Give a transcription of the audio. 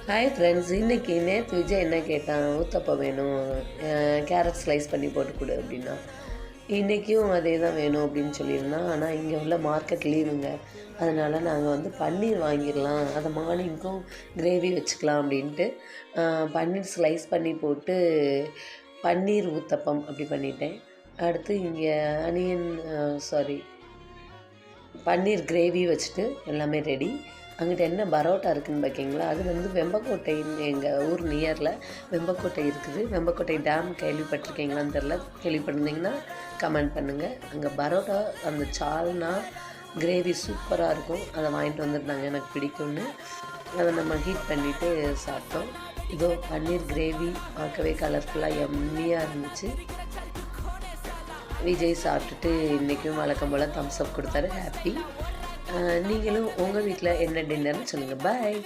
Hi friends, இன்றைக்கி நேற்று விஜய் என்ன கேட்டான், ஊத்தப்பம் வேணும், கேரட் ஸ்லைஸ் பண்ணி போட்டு கொடு அப்படின்னா. இன்றைக்கும் அதே தான் வேணும் அப்படின்னு சொல்லியிருந்தான். ஆனால் இங்கே உள்ள மார்க்கெட் லீவுங்க, அதனால் நாங்கள் வந்து பன்னீர் வாங்கிடலாம், அதை மார்னிங்க்கும் கிரேவி வச்சுக்கலாம் அப்படின்ட்டு பன்னீர் ஸ்லைஸ் பண்ணி போட்டு பன்னீர் ஊத்தப்பம் அப்படி பண்ணிட்டேன். அடுத்து இங்கே அனியன் சாரி பன்னீர் கிரேவி வச்சுட்டு எல்லாமே ரெடி. அங்கிட்ட என்ன பரோட்டா இருக்குதுன்னு பார்க்கிங்களா, அது வந்து வெம்பக்கோட்டைன்னு எங்கள் ஊர் நியரில் வெம்பக்கோட்டை இருக்குது. வெம்பக்கோட்டை டேம் கேள்விப்பட்டிருக்கீங்களான்னு தெரில, கேள்விப்பட்டிருந்தீங்கன்னா கமெண்ட் பண்ணுங்கள். அங்கே பரோட்டா அந்த சால்னா கிரேவி சூப்பராக இருக்கும், அதை வாங்கிட்டு வந்துருந்தாங்க, எனக்கு பிடிக்கும்னு. அதை நம்ம ஹீட் பண்ணிவிட்டு சாப்பிட்டோம். இதோ பன்னீர் கிரேவி பார்க்கவே கலர்ஃபுல்லாக எம்மியாக இருந்துச்சு. விஜய் சாப்பிட்டுட்டு இன்றைக்கும் வழக்கம் போல் தம்ஸ் அப் கொடுத்தாரு, ஹாப்பி. நீங்களும் உங்கள் வீட்டில் என்ன டின்னர்னு சொல்லுங்கள். பாய்.